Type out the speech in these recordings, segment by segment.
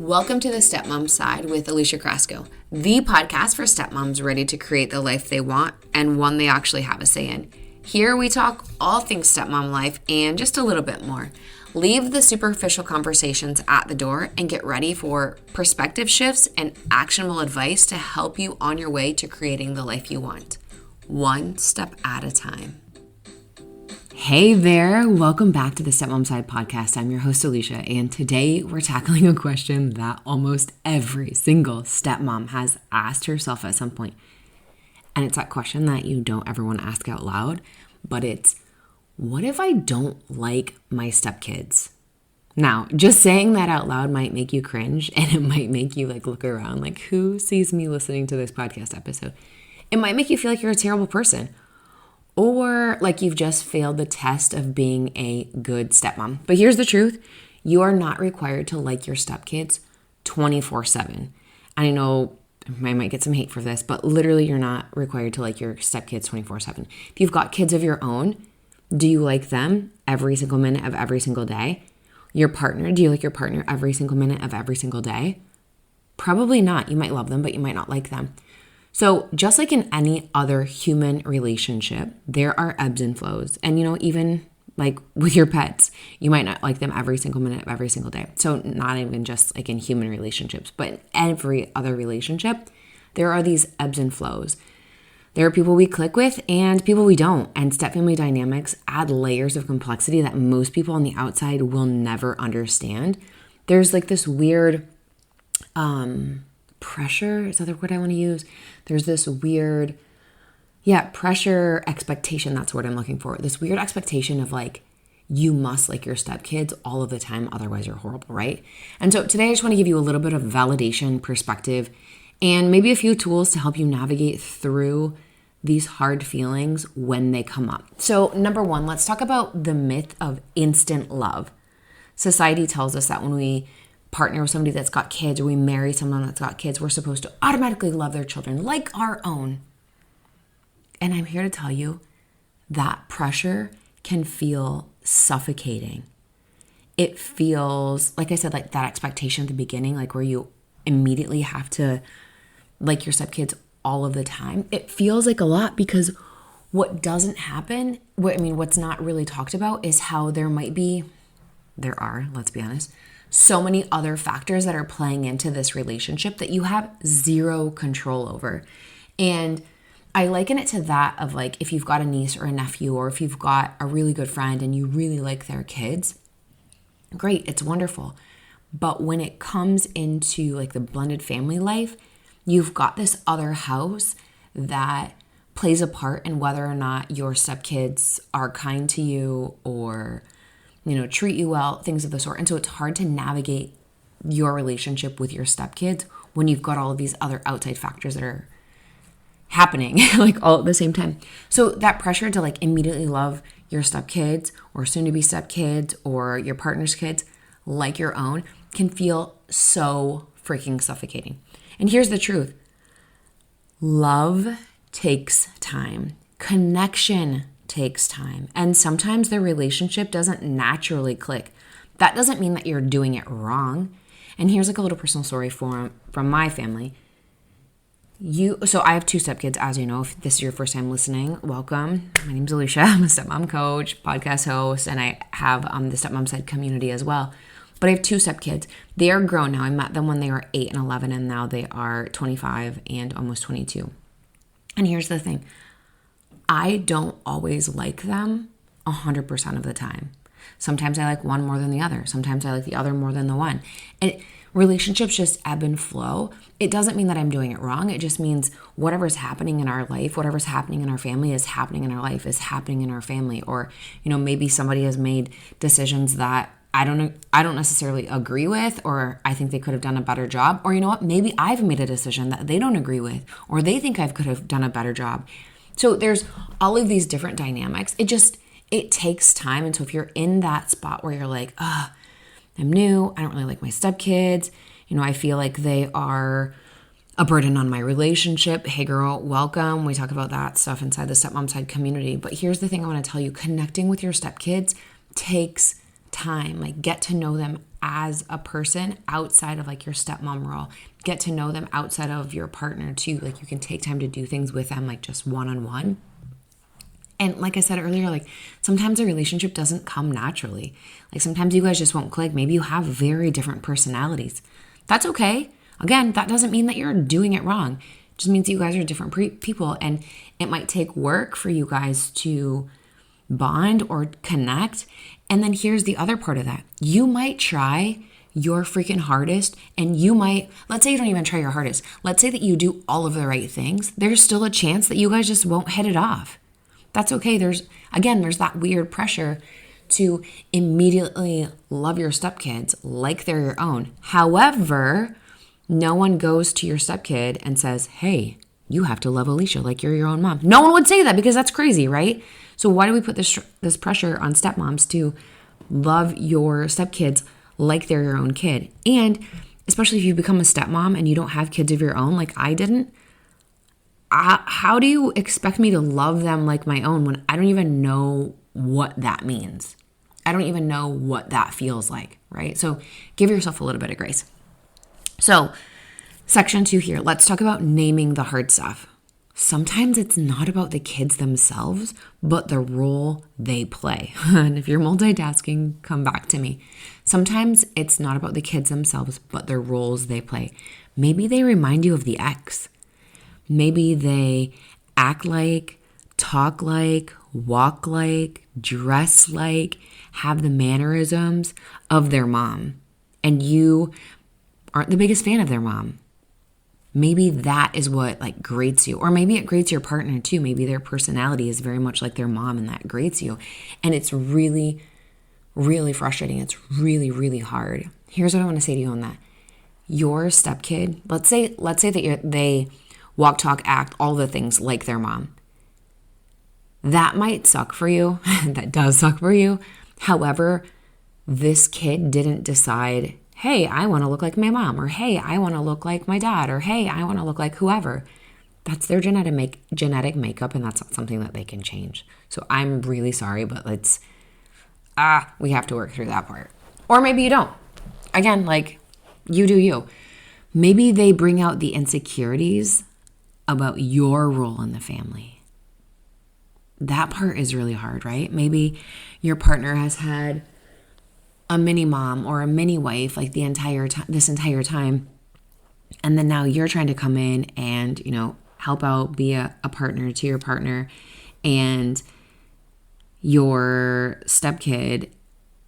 Welcome to the Stepmom Side with Alicia, the podcast for stepmoms ready to create the life they want and one they actually have a say in. Here we talk all things stepmom life and just a little bit more. Leave the superficial conversations at the door and get ready for perspective shifts and actionable advice to help you on your way to creating the life you want, one step at a time. Hey there, welcome back to the Stepmom Side podcast. I'm your host, Alicia, and today we're tackling a question that almost every single stepmom has asked herself at some point. And it's that question that you don't ever want to ask out loud, but it's, what if I don't like my stepkids? Now, just saying that out loud might make you cringe, and it might make you look around like, who sees me listening to this podcast episode? It might make you feel like you're a terrible person. Or like you've just failed the test of being a good stepmom. But here's the truth. You are not required to like your stepkids 24/7. And I know I might get some hate for this, but literally you're not required to like your stepkids 24/7. If you've got kids of your own, do you like them every single minute of every single day? Your partner, do you like your partner every single minute of every single day? Probably not. You might love them, but you might not like them. So just like in any other human relationship, there are ebbs and flows. And, even like with your pets, you might not like them every single minute of every single day. So not even just like in human relationships, but in every other relationship, there are these ebbs and flows. There are people we click with and people we don't. And stepfamily dynamics add layers of complexity that most people on the outside will never understand. There's like this weird pressure, is that the word I want to use? There's this weird, pressure, expectation, that's what I'm looking for. This weird expectation of you must like your stepkids all of the time, otherwise you're horrible, right? And so today I just want to give you a little bit of validation, perspective, and maybe a few tools to help you navigate through these hard feelings when they come up. So number one, let's talk about the myth of instant love. Society tells us that when we partner with somebody that's got kids or we marry someone that's got kids, we're supposed to automatically love their children like our own. And I'm here to tell you that pressure can feel suffocating. It feels, like I said, like that expectation at the beginning, like where you immediately have to like your stepkids all of the time. It feels like a lot because what doesn't happen, what's not really talked about is how there are, let's be honest, so many other factors that are playing into this relationship that you have zero control over. And I liken it to that of if you've got a niece or a nephew, or if you've got a really good friend and you really like their kids, great, it's wonderful. But when it comes into the blended family life, you've got this other house that plays a part in whether or not your stepkids are kind to you or treat you well, things of the sort. And so it's hard to navigate your relationship with your stepkids when you've got all of these other outside factors that are happening all at the same time. So that pressure to immediately love your stepkids or soon to be stepkids or your partner's kids like your own can feel so freaking suffocating. And here's the truth. Love takes time. Connection takes time. And sometimes the relationship doesn't naturally click. That doesn't mean that you're doing it wrong. And here's a little personal story from my family. So I have two stepkids, as you know. If this is your first time listening, welcome. My name's Alicia. I'm a stepmom coach, podcast host, and I have the Stepmom Side community as well. But I have two stepkids. They are grown now. I met them when they were 8 and 11, and now they are 25 and almost 22. And here's the thing. I don't always like them 100% of the time. Sometimes I like one more than the other. Sometimes I like the other more than the one. And relationships just ebb and flow. It doesn't mean that I'm doing it wrong. It just means whatever's happening in our life, whatever's happening in our family is happening in our life, is happening in our family. Or, maybe somebody has made decisions that I don't necessarily agree with, or I think they could have done a better job. Or maybe I've made a decision that they don't agree with, or they think I could have done a better job. So there's all of these different dynamics. It takes time. And so if you're in that spot where you're like, I'm new, I don't really like my stepkids, I feel like they are a burden on my relationship. Hey girl, welcome. We talk about that stuff inside the Stepmom Side community. But here's the thing I want to tell you. Connecting with your stepkids takes time. Get to know them as a person outside of like your stepmom role. Get to know them outside of your partner too. Like you can take time to do things with them, like just one-on-one. And like I said earlier, like sometimes a relationship doesn't come naturally. Like sometimes you guys just won't click. Maybe you have very different personalities. That's okay. Again, that doesn't mean that you're doing it wrong. It just means that you guys are different people, and it might take work for you guys to bond or connect. And then here's the other part of that. You might try your freaking hardest, and you might, let's say you don't even try your hardest. Let's say that you do all of the right things. There's still a chance that you guys just won't hit it off. That's okay. There's that weird pressure to immediately love your stepkids like they're your own. However, no one goes to your stepkid and says, hey, you have to love Alicia like you're your own mom. No one would say that because that's crazy, right? So why do we put this pressure on stepmoms to love your stepkids like they're your own kid? And especially if you become a stepmom and you don't have kids of your own like I didn't, how do you expect me to love them like my own when I don't even know what that means? I don't even know what that feels like, right? So give yourself a little bit of grace. So section 2 here, let's talk about naming the hard stuff. Sometimes it's not about the kids themselves, but the role they play. And if you're multitasking, come back to me. Sometimes it's not about the kids themselves, but the roles they play. Maybe they remind you of the ex. Maybe they act like, talk like, walk like, dress like, have the mannerisms of their mom. And you aren't the biggest fan of their mom. Maybe that is what like grates you. Or maybe it grates your partner too. Maybe their personality is very much like their mom and that grates you. And it's really, really frustrating. It's really, really hard. Here's what I want to say to you on that. Your stepkid, let's say that they walk, talk, act, all the things like their mom. That might suck for you. That does suck for you. However, this kid didn't decide, hey, I want to look like my mom, or hey, I want to look like my dad, or hey, I want to look like whoever. That's their genetic makeup, and that's not something that they can change. So I'm really sorry, but we have to work through that part. Or maybe you don't. Again, like, you do you. Maybe they bring out the insecurities about your role in the family. That part is really hard, right? Maybe your partner has had a mini mom or a mini wife like this entire time, and then now you're trying to come in and help out, be a partner to your partner, and your stepkid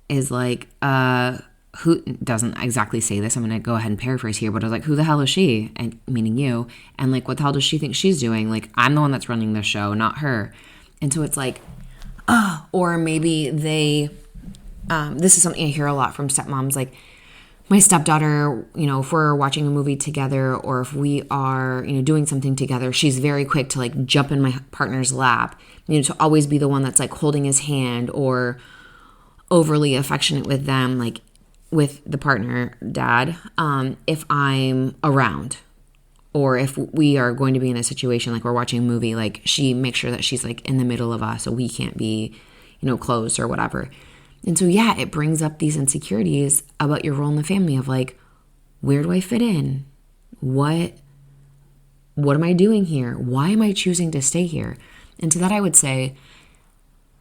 is like, who doesn't exactly say this, I'm going to go ahead and paraphrase here, but I was like, who the hell is she? And meaning you. And like, what the hell does she think she's doing? Like, I'm the one that's running the show, not her. And so it's like, or maybe they, this is something I hear a lot from stepmoms, like my stepdaughter, if we're watching a movie together or if we are, doing something together, she's very quick to like jump in my partner's lap, to always be the one that's like holding his hand or overly affectionate with them, like with the partner, dad, if I'm around. Or if we are going to be in a situation like we're watching a movie, like she makes sure that she's like in the middle of us so we can't be, close or whatever. And so, yeah, it brings up these insecurities about your role in the family of like, where do I fit in? What am I doing here? Why am I choosing to stay here? And to that I would say,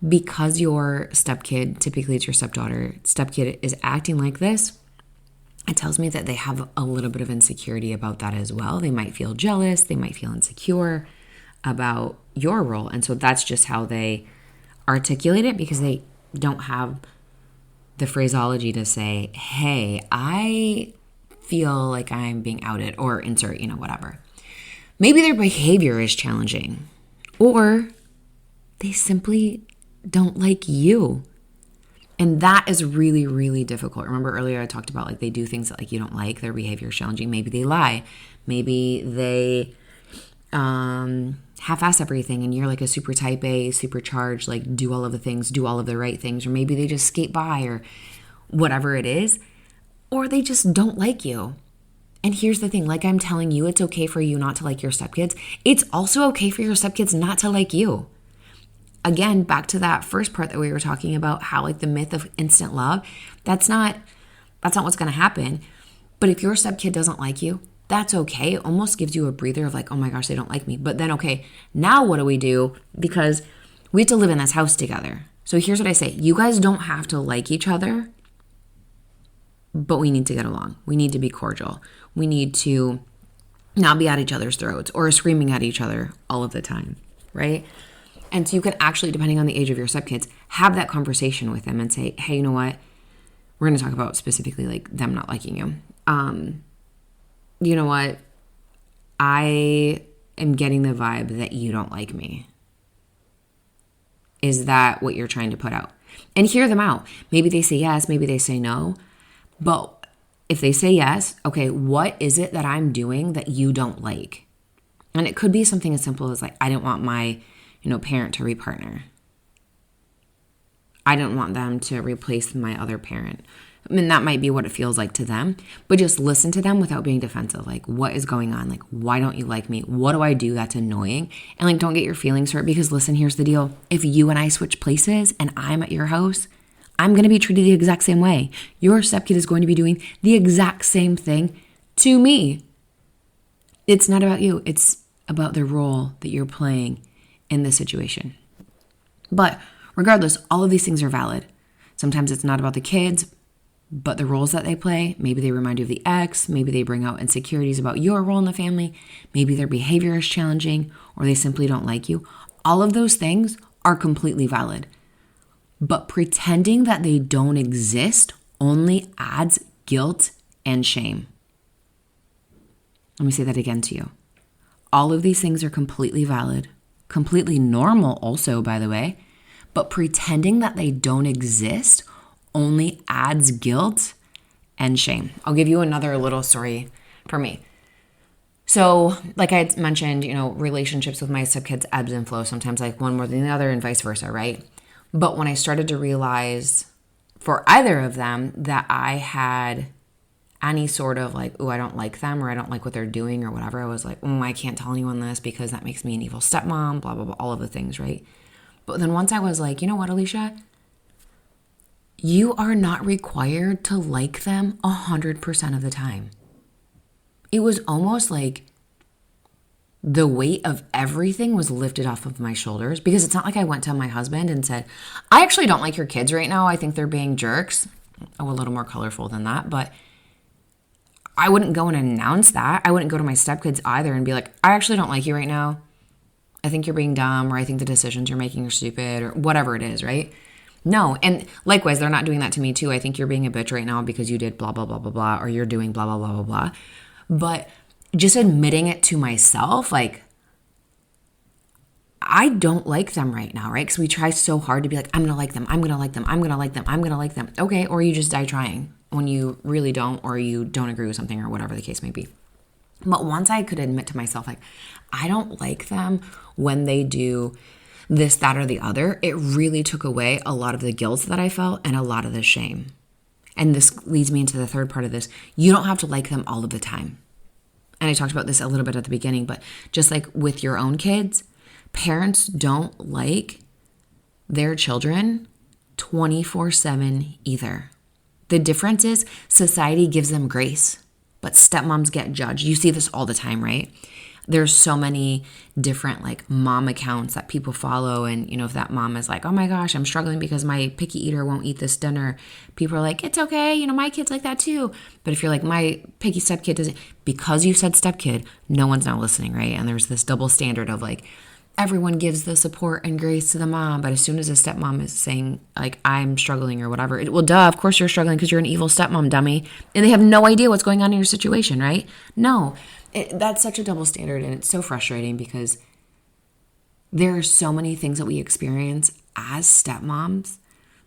because your stepkid, typically it's your stepkid is acting like this, it tells me that they have a little bit of insecurity about that as well. They might feel jealous. They might feel insecure about your role. And so that's just how they articulate it, because they don't have the phraseology to say, hey, I feel like I'm being outed, or insert, whatever. Maybe their behavior is challenging, or they simply don't like you. And that is really, really difficult. Remember earlier I talked about like they do things that like you don't like, their behavior is challenging. Maybe they lie. Maybe they half-ass everything and you're like a super type A, supercharged, like do all of the things, do all of the right things. Or maybe they just skate by or whatever it is. Or they just don't like you. And here's the thing, like I'm telling you, it's okay for you not to like your stepkids. It's also okay for your stepkids not to like you. Again, back to that first part that we were talking about, how like the myth of instant love, that's not That's not what's going to happen. But if your stepkid doesn't like you, that's okay. It almost gives you a breather of like, oh my gosh, they don't like me. But then, okay, now what do we do? Because we have to live in this house together. So here's what I say. You guys don't have to like each other, but we need to get along. We need to be cordial. We need to not be at each other's throats or screaming at each other all of the time, right? And so you can actually, depending on the age of your stepkids, have that conversation with them and say, hey, you know what? We're going to talk about specifically like them not liking you. You know what? I am getting the vibe that you don't like me. Is that what you're trying to put out? And hear them out. Maybe they say yes, maybe they say no. But if they say yes, okay, what is it that I'm doing that you don't like? And it could be something as simple as like, I didn't want my, parent to repartner. I didn't want them to replace my other parent. I mean, that might be what it feels like to them, but just listen to them without being defensive. Like, what is going on? Like, why don't you like me? What do I do that's annoying? And like, don't get your feelings hurt because listen, here's the deal. If you and I switch places and I'm at your house, I'm going to be treated the exact same way. Your stepkid is going to be doing the exact same thing to me. It's not about you. It's about the role that you're playing in this situation. But regardless, all of these things are valid. Sometimes it's not about the kids, but the roles that they play. Maybe they remind you of the ex. Maybe they bring out insecurities about your role in the family. Maybe their behavior is challenging or they simply don't like you. All of those things are completely valid. But pretending that they don't exist only adds guilt and shame. Let me say that again to you. All of these things are completely valid, completely normal also, by the way, but pretending that they don't exist only adds guilt and shame. I'll give you another little story for me. So like I had mentioned, relationships with my stepkids ebbs and flows. Sometimes like one more than the other and vice versa, right? But when I started to realize for either of them that I had any sort of like, I don't like them or I don't like what they're doing or whatever, I was like, I can't tell anyone this because that makes me an evil stepmom, blah, blah, blah, all of the things, right? But then once I was like, you know what, Alicia? You are not required to like them 100% of the time. It was almost like the weight of everything was lifted off of my shoulders because it's not like I went to my husband and said, I actually don't like your kids right now. I think they're being jerks. Oh, a little more colorful than that, but I wouldn't go and announce that. I wouldn't go to my stepkids either and be like, I actually don't like you right now. I think you're being dumb, or I think the decisions you're making are stupid, or whatever it is, right? No. And likewise, they're not doing that to me too. I think you're being a bitch right now because you did blah, blah, blah, blah, blah, or you're doing blah, blah, blah, blah, blah. But just admitting it to myself, like, I don't like them right now, right? Because we try so hard to be like, I'm going to like them. I'm going to like them. I'm going to like them. I'm going to like them. Okay. Or you just die trying when you really don't, or you don't agree with something or whatever the case may be. But once I could admit to myself, like, I don't like them when they do this, that, or the other, it really took away a lot of the guilt that I felt and a lot of the shame. And this leads me into the third part of this. You don't have to like them all of the time. And I talked about this a little bit at the beginning, but just like with your own kids, parents don't like their children 24/7 either. The difference is society gives them grace, but stepmoms get judged. You see this all the time, right? There's so many different like mom accounts that people follow. And, if that mom is like, oh my gosh, I'm struggling because my picky eater won't eat this dinner. People are like, it's okay. My kid's like that too. But if you're like, my picky stepkid doesn't, because you said stepkid, no one's now listening, right? And there's this double standard of like, everyone gives the support and grace to the mom. But as soon as a stepmom is saying like, I'm struggling or whatever, well, duh, of course you're struggling because you're an evil stepmom, dummy. And they have no idea what's going on in your situation, right? No. That's such a double standard, and it's so frustrating because there are so many things that we experience as stepmoms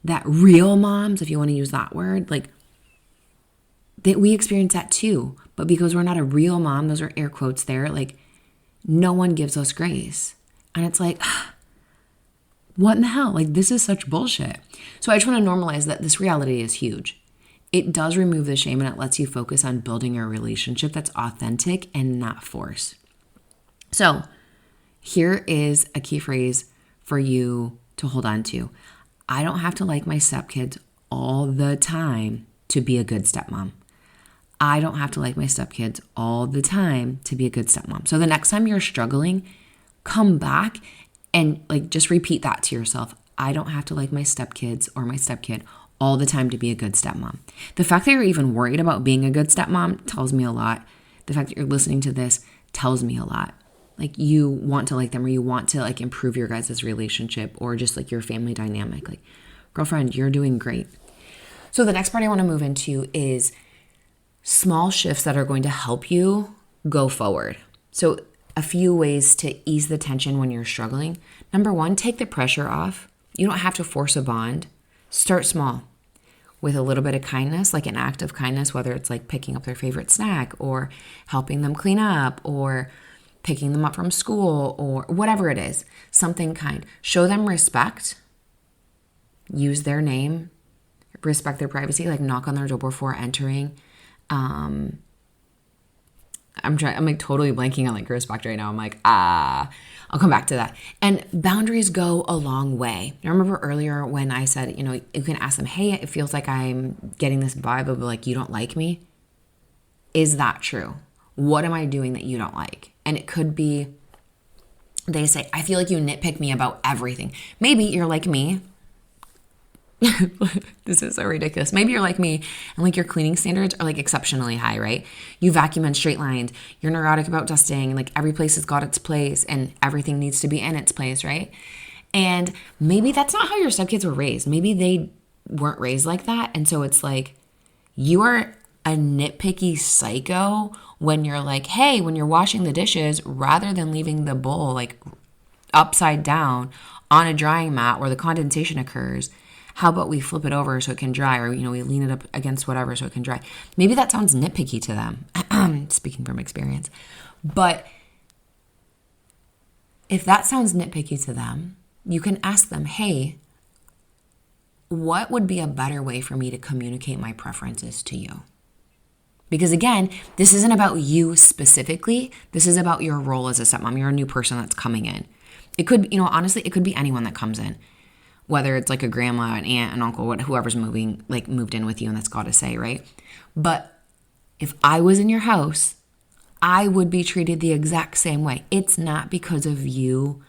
that real moms, if you want to use that word, like that we experience that too. But because we're not a real mom, those are air quotes there, like no one gives us grace. And it's like, what in the hell? Like this is such bullshit. So I just want to normalize that this reality is huge. It does remove the shame and it lets you focus on building a relationship that's authentic and not forced. So here is a key phrase for you to hold on to. I don't have to like my stepkids all the time to be a good stepmom. I don't have to like my stepkids all the time to be a good stepmom. So the next time you're struggling, come back and like just repeat that to yourself. I don't have to like my stepkids or my stepkid all the time to be a good stepmom. The fact that you're even worried about being a good stepmom tells me a lot. The fact that you're listening to this tells me a lot. Like you want to like them, or you want to like improve your guys' relationship, or just like your family dynamic. Like, girlfriend, you're doing great. So the next part I want to move into is small shifts that are going to help you go forward. So a few ways to ease the tension when you're struggling. Number one, take the pressure off. You don't have to force a bond. Start small with a little bit of kindness, like an act of kindness, whether it's like picking up their favorite snack or helping them clean up or picking them up from school or whatever it is, something kind. Show them respect. Use their name. Respect their privacy, like knock on their door before entering. I'm like totally blanking on like respect right now. I'm like, I'll come back to that. And boundaries go a long way. I remember earlier when I said, you can ask them, hey, it feels like I'm getting this vibe of like, you don't like me. Is that true? What am I doing that you don't like? And it could be, they say, I feel like you nitpick me about everything. Maybe you're like me. This is so ridiculous. Maybe you're like me and like your cleaning standards are like exceptionally high, right? You vacuum in straight lines. You're neurotic about dusting. Like every place has got its place and everything needs to be in its place, right? And maybe that's not how your stepkids were raised. Maybe they weren't raised like that. And so it's like you are a nitpicky psycho when you're like, hey, when you're washing the dishes, rather than leaving the bowl like upside down on a drying mat where the condensation occurs, how about we flip it over so it can dry, or, we lean it up against whatever so it can dry. Maybe that sounds nitpicky to them, speaking from experience. But if that sounds nitpicky to them, you can ask them, hey, what would be a better way for me to communicate my preferences to you? Because again, this isn't about you specifically. This is about your role as a stepmom. You're a new person that's coming in. It could, honestly, it could be anyone that comes in. Whether it's like a grandma, an aunt, an uncle, whoever's moved in with you and that's got to say, right? But if I was in your house, I would be treated the exact same way. It's not because of you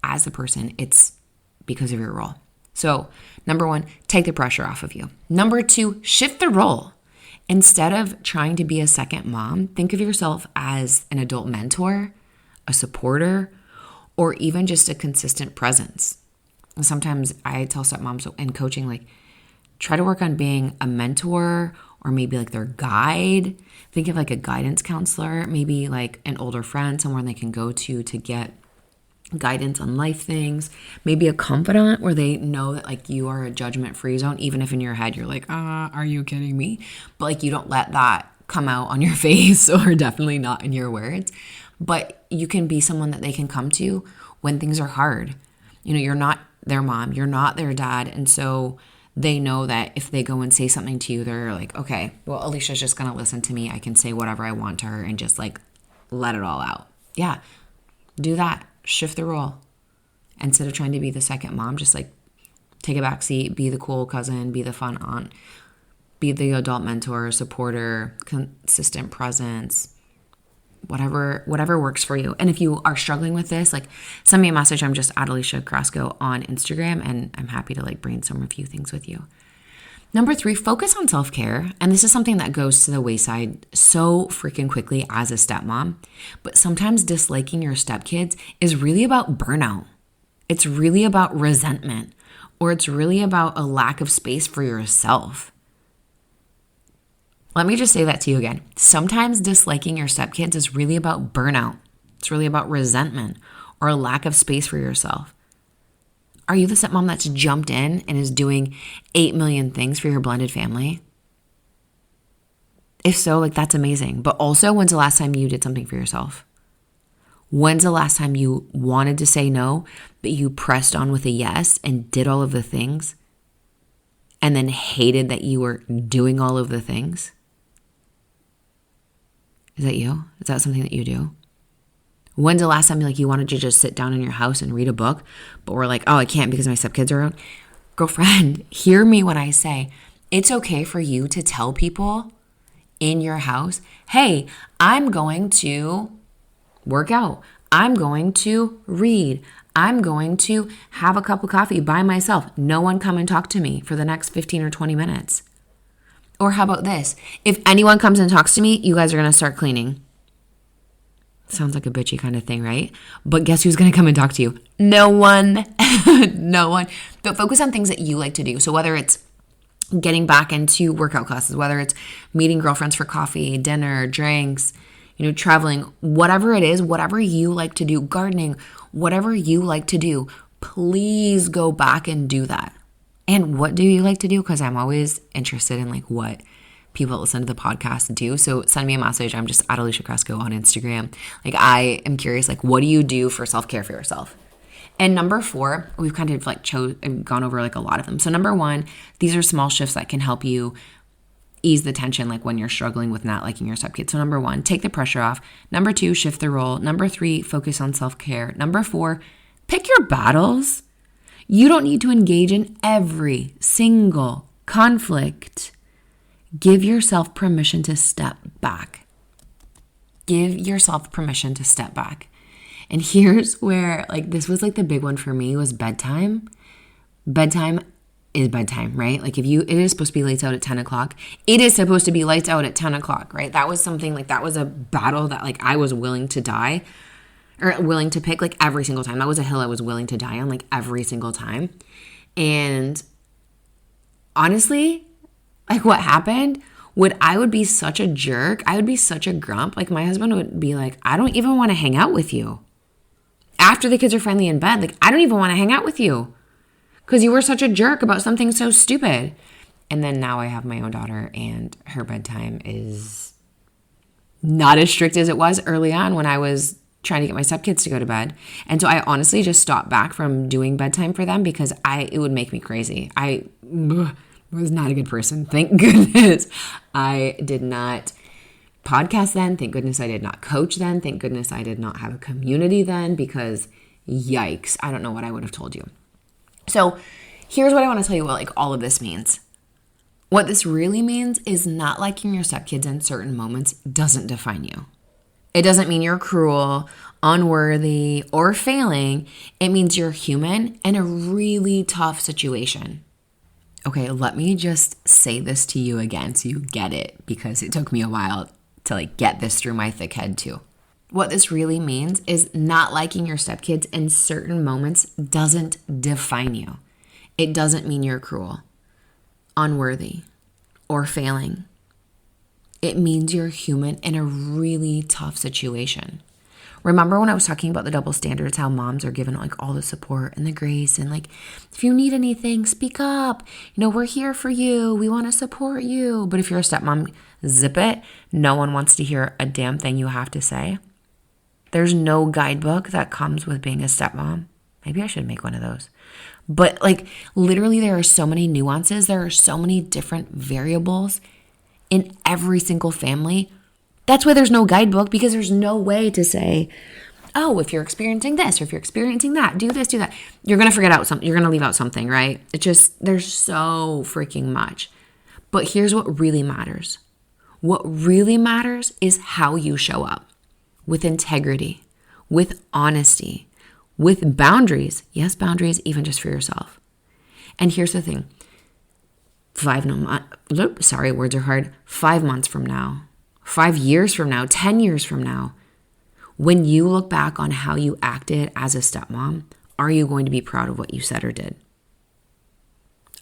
as a person. It's because of your role. So number one, take the pressure off of you. Number two, shift the role. Instead of trying to be a second mom, think of yourself as an adult mentor, a supporter, or even just a consistent presence. Sometimes I tell stepmoms in coaching, like, try to work on being a mentor or maybe like their guide. Think of like a guidance counselor, maybe like an older friend, someone they can go to get guidance on life things. Maybe a confidant where they know that like you are a judgment-free zone, even if in your head you're like, are you kidding me? But like you don't let that come out on your face or definitely not in your words. But you can be someone that they can come to when things are hard. You're not their mom, you're not their dad. And so they know that if they go and say something to you, they're like, okay, well, Alicia's just going to listen to me. I can say whatever I want to her and just like let it all out. Yeah, do that. Shift the role. Instead of trying to be the second mom, just like take a back seat, be the cool cousin, be the fun aunt, be the adult mentor, supporter, consistent presence, whatever works for you. And if you are struggling with this, like send me a message. I'm just at Alicia Carrasco on Instagram, and I'm happy to like brainstorm a few things with you. Number three, focus on self-care. And this is something that goes to the wayside so freaking quickly as a stepmom. But sometimes disliking your stepkids is really about burnout. It's really about resentment, or it's really about a lack of space for yourself. Let me just say that to you again. Sometimes disliking your stepkids is really about burnout. It's really about resentment or a lack of space for yourself. Are you the stepmom that's jumped in and is doing 8 million things for your blended family? If so, like that's amazing. But also, when's the last time you did something for yourself? When's the last time you wanted to say no, but you pressed on with a yes and did all of the things and then hated that you were doing all of the things? Is that you? Is that something that you do? When's the last time you wanted to just sit down in your house and read a book, but we're like, oh, I can't because my stepkids are around? Girlfriend, hear me when I say It's okay for you to tell people in your house, hey, I'm going to work out. I'm going to read. I'm going to have a cup of coffee by myself. No one come and talk to me for the next 15 or 20 minutes. Or how about this? If anyone comes and talks to me, you guys are going to start cleaning. Sounds like a bitchy kind of thing, right? But guess who's going to come and talk to you? No one. No one. But focus on things that you like to do. So whether it's getting back into workout classes, whether it's meeting girlfriends for coffee, dinner, drinks, traveling, whatever it is, whatever you like to do, gardening, whatever you like to do, please go back and do that. And what do you like to do? Because I'm always interested in like what people that listen to the podcast do. So send me a message. I'm just at Alicia Cresco on Instagram. Like I am curious, like what do you do for self-care for yourself? And number 4, we've kind of like gone over like a lot of them. So number 1, these are small shifts that can help you ease the tension like when you're struggling with not liking your stepkid. So number 1, take the pressure off. Number 2, shift the role. Number 3, focus on self-care. Number 4, pick your battles. You don't need to engage in every single conflict. Give yourself permission to step back. Give yourself permission to step back. And here's where, like, this was like the big one for me was bedtime. Bedtime is bedtime, right? Like it is supposed to be lights out at 10 o'clock. It is supposed to be lights out at 10 o'clock, right? That was something like, that was a battle that like I was willing to die or willing to pick like every single time. That was a hill I was willing to die on like every single time. And honestly, like what happened I would be such a jerk. I would be such a grump. Like my husband would be like, I don't even want to hang out with you. After the kids are finally in bed, like I don't even want to hang out with you because you were such a jerk about something so stupid. And then now I have my own daughter and her bedtime is not as strict as it was early on when I was trying to get my stepkids to go to bed. And so I honestly just stopped back from doing bedtime for them because it would make me crazy. I was not a good person. Thank goodness I did not podcast then. Thank goodness I did not coach then. Thank goodness I did not have a community then because yikes, I don't know what I would have told you. So here's what I want to tell you what like all of this means. What this really means is not liking your stepkids in certain moments doesn't define you. It doesn't mean you're cruel, unworthy, or failing. It means you're human in a really tough situation. Okay, let me just say this to you again so you get it because it took me a while to like get this through my thick head too. What this really means is not liking your stepkids in certain moments doesn't define you. It doesn't mean you're cruel, unworthy, or failing. It means you're human in a really tough situation. Remember when I was talking about the double standards, how moms are given like all the support and the grace and like, if you need anything, speak up. We're here for you. We want to support you. But if you're a stepmom, zip it. No one wants to hear a damn thing you have to say. There's no guidebook that comes with being a stepmom. Maybe I should make one of those. But like literally there are so many nuances. There are so many different variables in every single family. That's why there's no guidebook because there's no way to say, oh, if you're experiencing this or if you're experiencing that, do this, do that. You're going to forget out something. You're going to leave out something, right? It just, there's so freaking much. But here's what really matters. What really matters is how you show up with integrity, with honesty, with boundaries. Yes, boundaries, even just for yourself. And here's the thing. 5 months from now, 5 years from now, 10 years from now, when you look back on how you acted as a stepmom, are you going to be proud of what you said or did?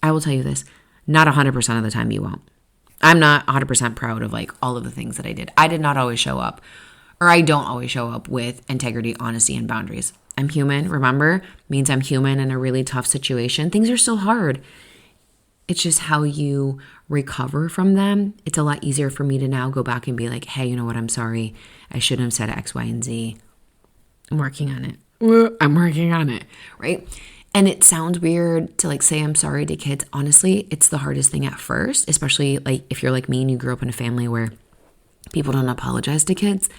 I will tell you this, not 100% of the time you won't. I'm not 100% proud of like all of the things that I did. I did not always show up, or I don't always show up with integrity, honesty, and boundaries. I'm human, remember? Means I'm human in a really tough situation. Things are still hard. It's just how you recover from them. It's a lot easier for me to now go back and be like, hey, you know what? I'm sorry. I shouldn't have said X, Y, and Z. I'm working on it. Right? And it sounds weird to like say I'm sorry to kids. Honestly, it's the hardest thing at first, especially like if you're like me and you grew up in a family where people don't apologize to kids.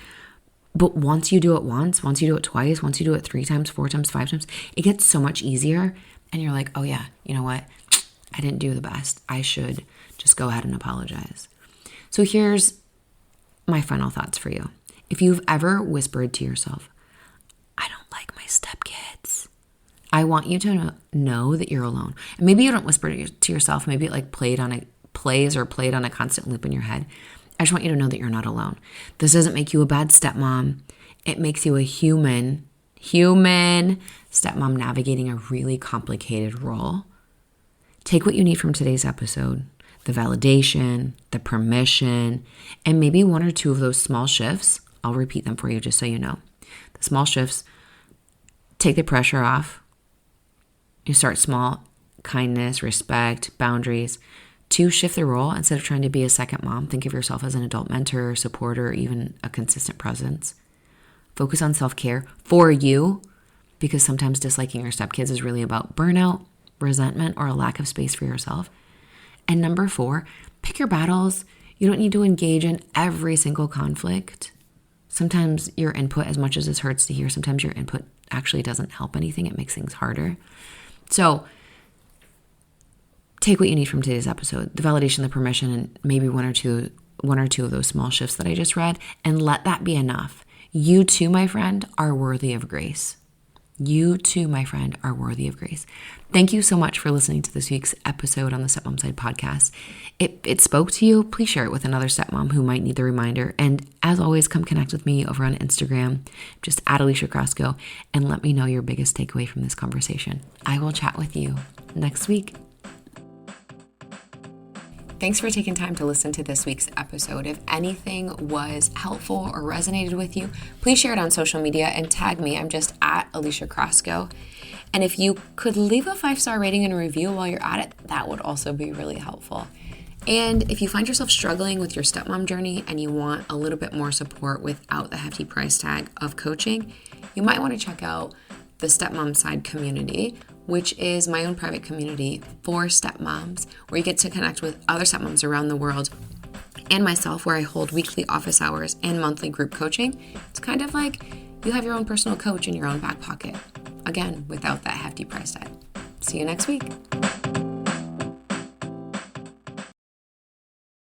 But once you do it once you do it twice, once you do it 3 times, 4 times, 5 times, it gets so much easier. And you're like, oh yeah, you know what? I didn't do the best. I should just go ahead and apologize. So here's my final thoughts for you. If you've ever whispered to yourself, I don't like my stepkids, I want you to know that you're alone. And maybe you don't whisper to yourself. Maybe it like played on a constant loop in your head. I just want you to know that you're not alone. This doesn't make you a bad stepmom. It makes you a human stepmom navigating a really complicated role. Take what you need from today's episode, the validation, the permission, and maybe one or two of those small shifts. I'll repeat them for you just so you know. The small shifts, take the pressure off. You start small, kindness, respect, boundaries. 2, shift the role. Instead of trying to be a second mom, think of yourself as an adult mentor, supporter, or even a consistent presence. Focus on self-care for you, because sometimes disliking your stepkids is really about burnout, resentment, or a lack of space for yourself. And number 4, pick your battles. You don't need to engage in every single conflict. Sometimes your input, as much as this hurts to hear, sometimes your input actually doesn't help anything. It makes things harder. So take what you need from today's episode, the validation, the permission, and maybe one or two of those small shifts that I just read, and let that be enough. You too, my friend, are worthy of grace. You too, my friend, are worthy of grace. Thank you so much for listening to this week's episode on the Stepmom Side podcast. If it spoke to you, please share it with another stepmom who might need the reminder. And as always, come connect with me over on Instagram, just at Alicia Crosco, and let me know your biggest takeaway from this conversation. I will chat with you next week. Thanks for taking time to listen to this week's episode. If anything was helpful or resonated with you, please share it on social media and tag me. I'm just at Alicia Crosco. And if you could leave a 5-star rating and a review while you're at it, that would also be really helpful. And if you find yourself struggling with your stepmom journey and you want a little bit more support without the hefty price tag of coaching, you might want to check out the Stepmom Side community, which is my own private community for stepmoms, where you get to connect with other stepmoms around the world and myself, where I hold weekly office hours and monthly group coaching. It's kind of like you have your own personal coach in your own back pocket. Again, without that hefty price tag. See you next week.